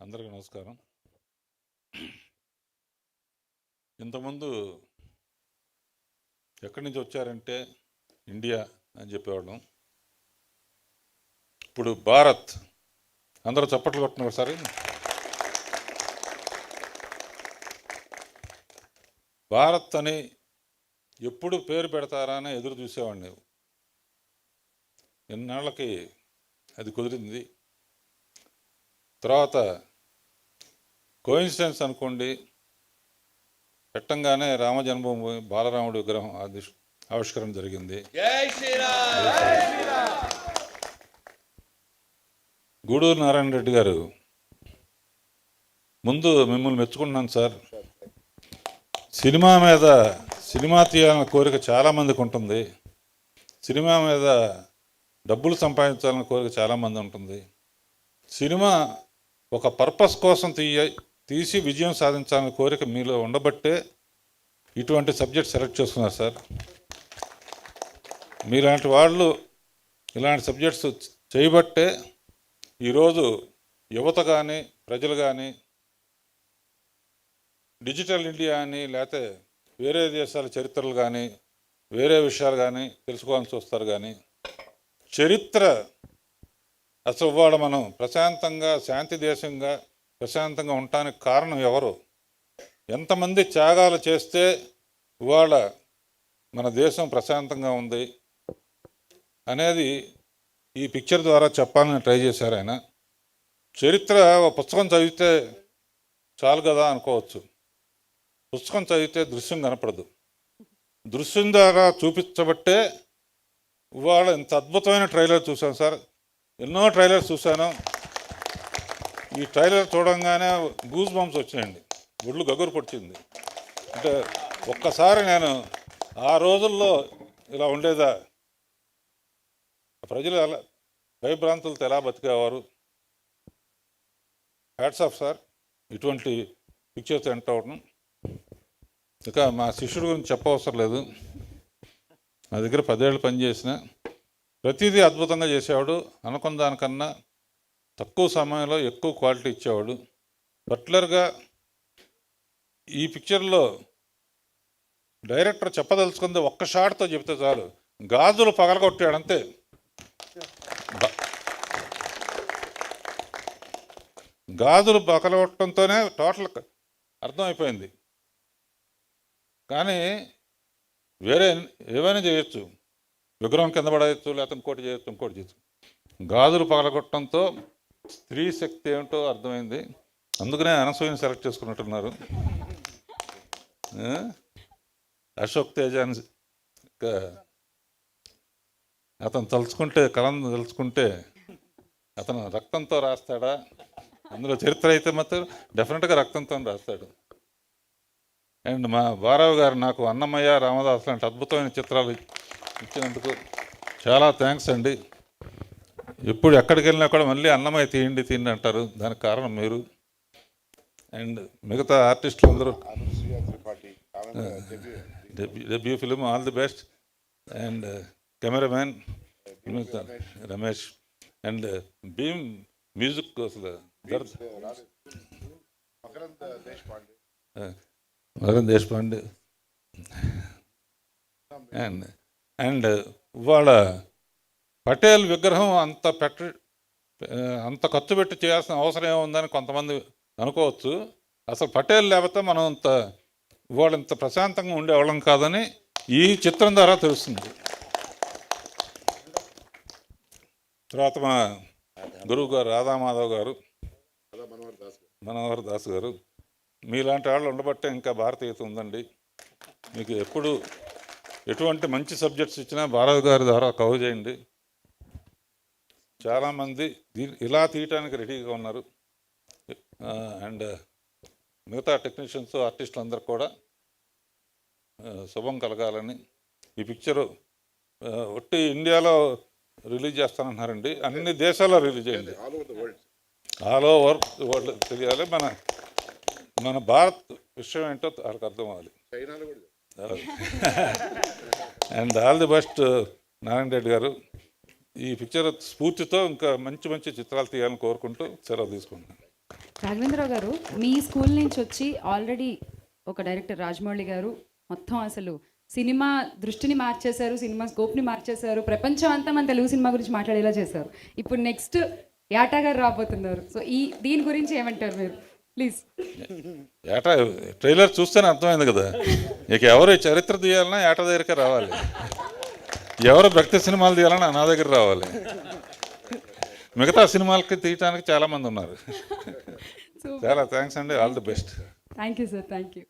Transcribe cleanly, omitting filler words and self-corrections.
అందరికీ నమస్కారం. ఇంతకుముందు ఎక్కడి నుంచి వచ్చారంటే ఇండియా అని చెప్పేవాళ్ళం. ఇప్పుడు భారత్, అందరూ చప్పట్లు కొట్టిన ఒకసారి. భారత్ అని ఎప్పుడు పేరు పెడతారా అని ఎదురు చూసేవాడిని. ఎన్నాళ్ళకి అది కుదిరింది. తర్వాత కోయిన్సిడెన్స్ అనుకోండి, పెట్టంగానే రామ జన్మభూమి బాలరాముడి విగ్రహం ఆవిష్కరణ జరిగింది. గూడూరు నారాయణ రెడ్డి గారు, ముందు మిమ్మల్ని మెచ్చుకుంటున్నాను సార్. సినిమా తీయాలన్న కోరిక చాలామందికి ఉంటుంది. సినిమా మీద డబ్బులు సంపాదించాలన్న కోరిక చాలామంది ఉంటుంది. సినిమా ఒక పర్పస్ కోసం తీసి విజయం సాధించాలనే కోరిక మీలో ఉండబట్టే ఇటువంటి సబ్జెక్ట్ సెలెక్ట్ చేసుకున్నారు సార్. మీలాంటి వాళ్ళు ఇలాంటి సబ్జెక్ట్స్ చేయబట్టే ఈరోజు యువత కానీ ప్రజలు కానీ డిజిటల్ ఇండియా అని, లేకపోతే వేరే దేశాల చరిత్రలు కానీ వేరే విషయాలు కానీ తెలుసుకోవాలని చూస్తారు. కానీ చరిత్ర అసలు ఇవాళ మనం ప్రశాంతంగా శాంతి దేశంగా ప్రశాంతంగా ఉండటానికి కారణం ఎవరు, ఎంతమంది త్యాగాలు చేస్తే ఇవాళ మన దేశం ప్రశాంతంగా ఉంది అనేది ఈ పిక్చర్ ద్వారా చెప్పాలని ట్రై చేశారు ఆయన. చరిత్ర ఒక పుస్తకం చదివితే చాలు కదా అనుకోవచ్చు. పుస్తకం చదివితే దృశ్యం కనపడదు. దృశ్యం ద్వారా చూపించబట్టే ఇవాళ ఇంత అద్భుతమైన ట్రైలర్ చూశాను సార్. ఎన్నో ట్రైలర్స్ చూశాను. ఈ ట్రైలర్ చూడంగానే గూస్ బంప్స్ వచ్చాయండి, ఒళ్ళు గగురు పొడిచింది. అంటే ఒక్కసారి నేను ఆ రోజుల్లో ఇలా ఉండేదా, ప్రజలు ఎలా భయభ్రాంతులతో ఎలా బతికేవారు. హ్యాట్స్ ఆఫ్ సార్, ఇటువంటి పిక్చర్స్ ఎంటర్ అవడం. ఇక మా శిష్యుడి గురించి చెప్పవసరం లేదు. నా దగ్గర 10 ఏళ్ళు పనిచేసిన ప్రతిదీ అద్భుతంగా చేసేవాడు. అనుకున్న దానికన్నా తక్కువ సమయంలో ఎక్కువ క్వాలిటీ ఇచ్చేవాడు. పర్టికులర్గా ఈ పిక్చర్లో డైరెక్టర్ చెప్పదలుచుకుంది ఒక్క షాట్తో చెప్తే చాలు, గాజులు పగలగొట్టాడు అంతే. గాజులు పగలగొట్టడంతోనే టోటల్ అర్థమైపోయింది. కానీ వేరే ఏమైనా చేయొచ్చు, విగ్రహం కింద పడవచ్చు, లేకపోతే ఇంకోటి చేయొచ్చు. గాజులు పగలగొట్టడంతో స్త్రీ శక్తి ఏమిటో అర్థమైంది. అందుకనే అనసూయని సెలెక్ట్ చేసుకున్నట్టున్నారు. అశోక్ తేజాని అతను తలుచుకుంటే అతను రక్తంతో రాస్తాడా? అందులో చరిత్ర అయితే మాత్రం డెఫినెట్గా రక్తంతో రాస్తాడు. అండ్ మా బారావు గారు నాకు అన్నమయ్య, రామదాస్ లాంటి అద్భుతమైన చిత్రాలు ఇచ్చినందుకు చాలా థ్యాంక్స్ అండి. ఎప్పుడు ఎక్కడికి వెళ్ళినా కూడా మళ్ళీ అన్నమయ్య తీయండి అంటారు. దానికి కారణం మీరు అండ్ మిగతా ఆర్టిస్టులు అందరూ. Debut film, all the best. And cameraman Ramesh and Bheem music అసలు మకరం దేశపాండే అండ్ ఇవాళ పటేల్ విగ్రహం అంత ఖర్చు పెట్టి చేయాల్సిన అవసరం ఏముందని కొంతమంది అనుకోవచ్చు. అసలు పటేల్ లేకపోతే మనం ఇవాళ ఇంత ప్రశాంతంగా ఉండేవాళ్ళం కాదని ఈ చిత్రం ద్వారా తెలుస్తుంది. తర్వాత మా గురువు గారు రాధామాధవ్ గారు, మనోహర్ దాస్ గారు, మీలాంటి వాళ్ళు ఉండబట్టే ఇంకా భారతీయత ఉందండి. మీకు ఎప్పుడు ఎటువంటి మంచి సబ్జెక్ట్స్ ఇచ్చినా భారత్ గారి ద్వారా కవర్ చేయండి. చాలామంది ఇలా తీయటానికి రెడీగా ఉన్నారు. అండ్ మిగతా టెక్నీషియన్స్, ఆర్టిస్టులు అందరూ కూడా శుభం కలగాలని. ఈ పిక్చరు ఒట్టి ఇండియాలో రిలీజ్ చేస్తానంటున్నారండి. అన్ని దేశాల్లో రిలీజ్ చేయండి, ఆల్ ఓవర్ వరల్డ్ తెలియాలి. మన భారత్ విషయం ఏంటో వాళ్ళకి అర్థం అవ్వాలి. And all the best Narayana Reddy గారు. ఈ పిక్చర్ స్ఫూర్తితో ఇంకా మంచి మంచి చిత్రాలు తీయాలని కోరుకుంటూ సెలవు తీసుకుంటాను. రాఘవేంద్రరావు గారు, మీ స్కూల్ నుంచి వచ్చి ఆల్రెడీ ఒక డైరెక్టర్ రాజమౌళి గారు మొత్తం అసలు సినిమా దృష్టిని మార్చేశారు, సినిమా స్కోప్ని మార్చేశారు, ప్రపంచం అంతా మన తెలుగు సినిమా గురించి మాట్లాడేలా చేశారు. ఇప్పుడు నెక్స్ట్ యాటా గారు రాబోతున్నారు. సో దీని గురించి ఏమంటారు మీరు? ప్లీజ్. ఏటా ట్రైలర్ చూస్తేనే అర్థమైంది కదా, ఇక ఎవరు చరిత్ర తీయాలన్నా ఏటా దగ్గరికి రావాలి, ఎవరు భక్తి సినిమాలు తీయాలన్నా నా దగ్గర రావాలి. మిగతా సినిమాలకి తీయటానికి చాలామంది ఉన్నారు. చాలా థ్యాంక్స్ అండి, all the best. Thank you sir, thank you.